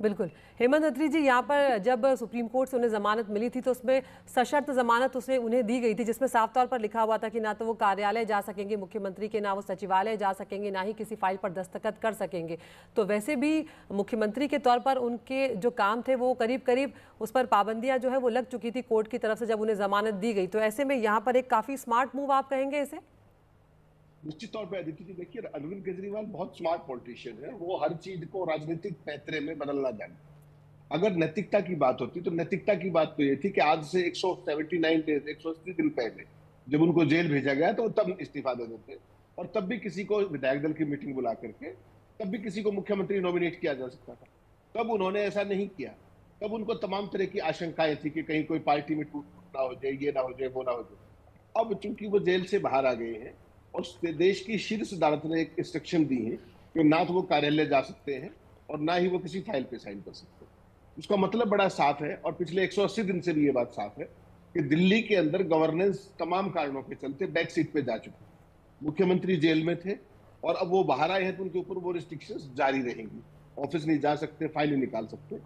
बिल्कुल। हेमंत अत्री जी, यहाँ पर जब सुप्रीम कोर्ट से उन्हें जमानत मिली थी तो उसमें सशर्त जमानत उन्हें दी गई थी, जिसमें साफ तौर पर लिखा हुआ था कि ना तो वो कार्यालय जा सकेंगे मुख्यमंत्री के, ना वो सचिवालय जा सकेंगे, ना ही किसी फाइल पर दस्तखत कर सकेंगे। तो वैसे भी मुख्यमंत्री के तौर पर उनके जो काम थे वो करीब करीब उस पर पाबंदियां जो है वो लग चुकी थी कोर्ट की तरफ से जब उन्हें जमानत दी गई। तो ऐसे में यहाँ पर एक काफी स्मार्ट मूव आप कहेंगे इसे? निश्चित तौर पे अदिति जी, देखिए अरविंद केजरीवाल बहुत स्मार्ट पॉलिटिशियन है। वो हर चीज को राजनीतिक पैंतरे में बदलना जानते हैं। अगर नैतिकता की बात होती तो नैतिकता की बात तो ये थी कि आज से 179 डेज 180 दिन पहले जब उनको जेल भेजा गया तो तब इस्तीफा दे देते, और तब भी किसी को विधायक दल की मीटिंग बुला करके तब भी किसी को मुख्यमंत्री नॉमिनेट किया जा सकता था। तब उन्होंने ऐसा नहीं किया। तब उनको तमाम तरह की आशंकाएं थी कि कहीं कोई पार्टी में टूट फूट ना हो जाए, ये ना हो जाए, वो ना हो जाए। अब चूंकि वो जेल से बाहर आ गए हैं और देश की शीर्ष अदालत ने एक इंस्ट्रक्शन दी है कि ना तो वो कार्यालय जा सकते हैं और ना ही वो किसी फाइल पे साइन कर सकते हैं। उसका मतलब बड़ा साफ है, और पिछले 180 दिन से भी ये बात साफ है कि दिल्ली के अंदर गवर्नेंस तमाम कारणों के चलते बैक सीट पे जा चुकी है। मुख्यमंत्री जेल में थे और अब वो बाहर आए हैं तो उनके ऊपर वो रिस्ट्रिक्शंस जारी रहेंगी। ऑफिस नहीं जा सकते, फाइल नहीं निकाल सकते।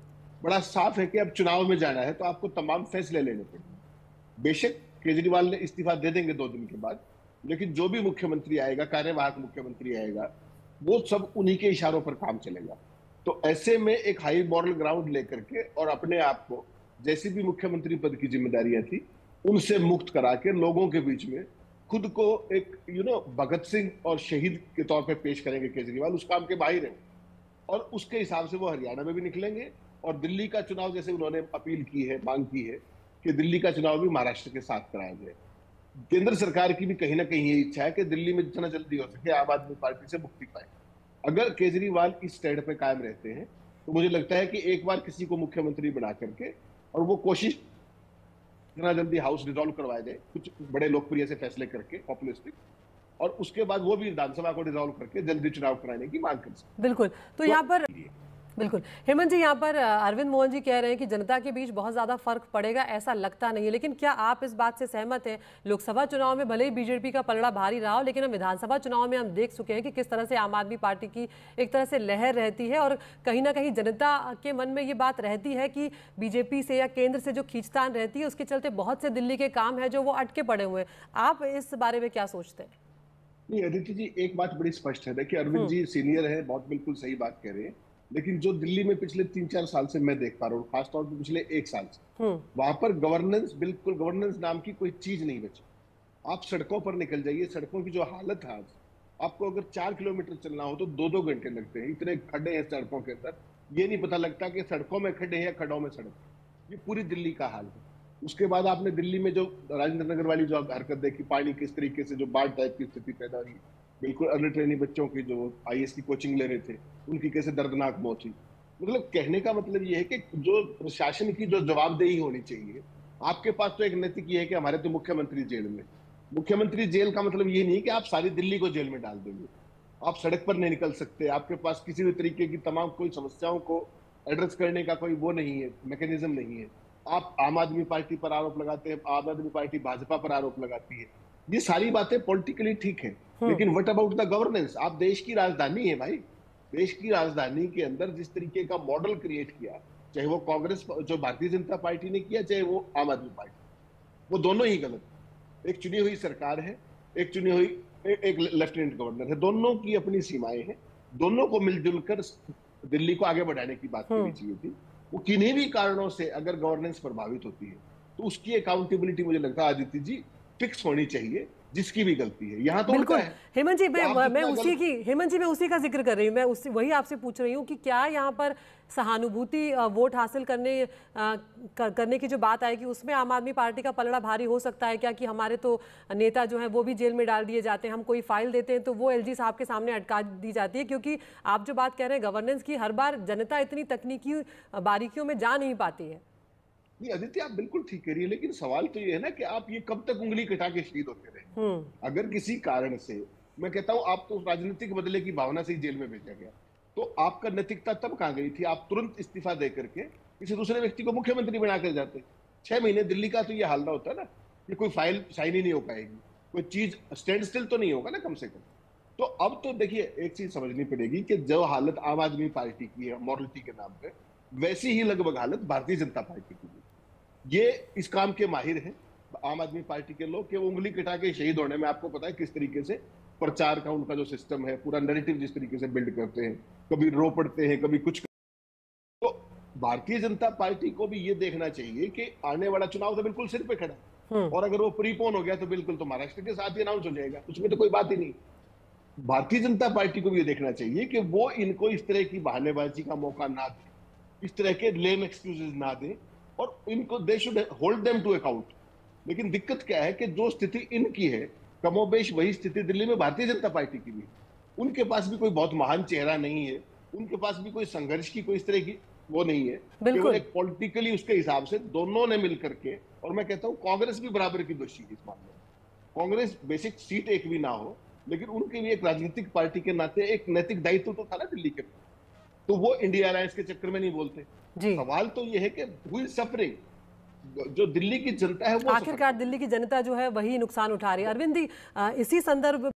बड़ा साफ है कि अब चुनाव में जाना है तो आपको तमाम फैसले लेने पड़ेंगे। बेशक केजरीवाल ने इस्तीफा दे देंगे 2 दिन के बाद, लेकिन जो भी मुख्यमंत्री आएगा, कार्यवाहक मुख्यमंत्री आएगा, वो सब उन्हीं के इशारों पर काम चलेगा। तो ऐसे में एक हाई मॉरल ग्राउंड लेकर के और अपने आप को जैसी भी मुख्यमंत्री पद की जिम्मेदारियां थी उनसे मुक्त करा के लोगों के बीच में खुद को एक भगत सिंह और शहीद के तौर पे पेश करेंगे केजरीवाल। उस काम के बाहर हैं और उसके हिसाब से वो हरियाणा में भी निकलेंगे और दिल्ली का चुनाव, जैसे उन्होंने अपील की है, मांग की है कि दिल्ली का चुनाव भी महाराष्ट्र के साथ कराया जाए। केंद्र सरकार की भी कहीं ना कहीं ये इच्छा है कि दिल्ली में जितना जल्दी हो सके आम आदमी पार्टी से मुक्ति पाए। अगर केजरीवाल इस स्टैंड पे कायम रहते हैं तो मुझे लगता है कि एक बार किसी को मुख्यमंत्री बना करके और वो कोशिश जितना जल्दी हाउस डिसॉल्व करवाए दे, कुछ बड़े लोकप्रिय से फैसले करके पॉपुलिस्टिक, और उसके बाद वो भी विधानसभा को डिसॉल्व करके जल्दी चुनाव कराने की मांग कर सकते। बिल्कुल। तो तो यहाँ पर बिल्कुल हेमंत जी, यहाँ पर अरविंद मोहन जी कह रहे हैं कि जनता के बीच बहुत ज्यादा फर्क पड़ेगा, ऐसा लगता नहीं है। लेकिन क्या आप इस बात से सहमत हैं? लोकसभा चुनाव में भले ही बीजेपी का पलड़ा भारी रहा हो, लेकिन हम विधानसभा चुनाव में हम देख चुके हैं कि किस तरह से आम आदमी पार्टी की एक तरह से लहर रहती है और कहीं ना कहीं जनता के मन में ये बात रहती है कि बीजेपी से या केंद्र से जो खींचतान रहती है उसके चलते बहुत से दिल्ली के काम है जो वो अटके पड़े हुए हैं। आप इस बारे में क्या सोचते हैं? नहीं अदिति जी, एक बात बड़ी स्पष्ट है। देखिए अरविंद हम्म। जी सीनियर है, बहुत बिल्कुल सही बात कह रहे हैं। लेकिन जो दिल्ली में पिछले 3-4 साल से मैं देख पा रहा हूँ, खासतौर पर पिछले 1 साल से, हम्म। वहां पर गवर्नेंस, बिल्कुल गवर्नेंस नाम की कोई चीज नहीं बची। आप सड़कों पर निकल जाइए, सड़कों की जो हालत है आज, आपको अगर 4 किलोमीटर चलना हो तो 2-2 घंटे लगते हैं। इतने खड्डे हैं सड़कों के अंदर, ये नहीं पता लगता कि सड़कों में खड्डे हैं या खड्डों में सड़क है। ये पूरी दिल्ली का हाल है। उसके बाद आपने दिल्ली में जो राजेंद्र नगर वाली जो हरकत देखी, पानी किस तरीके से जो बाढ़ टाइप की स्थिति पैदा हुई, बिल्कुल अनट्रेनी बच्चों की जो आईएएस की कोचिंग ले रहे थे उनकी कैसे दर्दनाक मौत हुई। मतलब कहने का मतलब ये है कि जो प्रशासन की जो जवाबदेही होनी चाहिए, आपके पास तो एक नैतिक ये है कि हमारे तो मुख्यमंत्री जेल में। मुख्यमंत्री जेल का मतलब ये नहीं कि आप सारी दिल्ली को जेल में डाल देंगे। आप सड़क पर नहीं निकल सकते, आपके पास किसी भी तरीके की तमाम कोई समस्याओं को एड्रेस करने का कोई वो नहीं है, मैकेनिज्म नहीं है। आप आम आदमी पार्टी पर आरोप लगाते हैं, आम आदमी पार्टी भाजपा पर आरोप लगाती है। ये सारी बातें पॉलिटिकली ठीक है, लेकिन व्हाट अबाउट द गवर्नेंस? आप देश की राजधानी है भाई। देश की राजधानी के अंदर जिस तरीके का मॉडल क्रिएट किया, चाहे वो कांग्रेस जो भारतीय जनता पार्टी ने किया, चाहे वो आम आदमी पार्टी, वो दोनों ही गलत है। एक चुनी हुई सरकार है, एक चुनी हुई एक लेफ्टिनेंट गवर्नर है, दोनों की अपनी सीमाएं हैं। दोनों को मिलजुल कर दिल्ली को आगे बढ़ाने की बात करनी चाहिए थी। वो किन्हीं भी कारणों से अगर गवर्नेंस प्रभावित होती है तो उसकी अकाउंटेबिलिटी मुझे लगता है आदित्य जी फिक्स होनी चाहिए, जिसकी भी गलती है। यहाँ तो उल्टा बिल्कुल। है हेमंत जी, कि आप जितना गलत। मैं उसी का जिक्र कर रही हूँ। मैं उसी वही आपसे पूछ रही हूँ कि क्या यहाँ पर सहानुभूति वोट हासिल करने की जो बात आएगी उसमें आम आदमी पार्टी का पलड़ा भारी हो सकता है क्या? कि हमारे तो नेता जो हैं वो भी जेल में डाल दिए जाते हैं, हम कोई फाइल देते हैं तो वो एलजी साहब के सामने अटका दी जाती है। क्योंकि आप जो बात कह रहे हैं गवर्नेंस की, हर बार जनता इतनी तकनीकी बारीकियों में जा नहीं पाती है। नहीं आदित्य, आप बिल्कुल ठीक कह रही है, लेकिन सवाल तो ये है ना कि आप ये कब तक उंगली कटा के शहीद होते रहे। हम्म। अगर किसी कारण से, मैं कहता हूं, आप तो राजनीतिक बदले की भावना से ही जेल में भेजा गया, तो आपका नैतिकता तब कहां गई थी? आप तुरंत इस्तीफा दे करके किसी दूसरे व्यक्ति को मुख्यमंत्री बना कर जाते। 6 महीने दिल्ली का तो ये हाल ना होता ना कि कोई फाइल साइन ही नहीं हो पाएगी, कोई चीज स्टैंड स्टिल तो नहीं होगा ना कम से कम। तो अब तो देखिए एक चीज समझनी पड़ेगी कि जो हालत आम आदमी पार्टी की है मॉरलिटी के नाम पे, वैसी ही लगभग हालत भारतीय जनता पार्टी की भी। ये इस काम के माहिर हैं आम आदमी पार्टी के लोग, कि वो उंगली कटा के शहीद होने में, आपको पता है किस तरीके से प्रचार का उनका जो सिस्टम है, पूरा नैरेटिव जिस तरीके से बिल्ड करते हैं, कभी रो पड़ते हैं, कभी कुछ। तो भारतीय जनता पार्टी को भी ये देखना चाहिए कि आने वाला चुनाव तो बिल्कुल सिर पे खड़ा है, और अगर वो प्रीपोन हो गया तो बिल्कुल तो महाराष्ट्र के साथ ही अनाउंस हो जाएगा, उसमें तो कोई बात ही नहीं। भारतीय जनता पार्टी को भी ये देखना चाहिए कि वो इनको इस तरह की बहानेबाजी का मौका ना दे, इस तरह के लेम एक्सक्यूजेस ना दे, और इनको they should hold them to account. लेकिन दिक्कत क्या है कि जो स्थिति इनकी है, कमोबेश वही स्थिति दिल्ली में भारतीय जनता पार्टी की भी है। उनके पास भी कोई बहुत महान चेहरा नहीं है, उनके पास भी कोई संघर्ष की कोई इस तरह की वो नहीं है, केवल एक पॉलिटिकली उसके हिसाब से दोनों ने मिलकर के, और मैं कहता हूं कांग्रेस भी बराबर की दोषी है इस मामले में। कांग्रेस बेसिक सीट एक भी ना हो, लेकिन उनके भी एक राजनीतिक पार्टी के नाते एक नैतिक दायित्व तो था ना दिल्ली के, तो वो इंडिया अलायंस के चक्कर में नहीं बोलते। सवाल तो ये है कि हु इज सफरिंग, जो दिल्ली की जनता है वो आखिरकार दिल्ली की जनता जो है वही नुकसान उठा रही है। अरविंद जी, इसी संदर्भ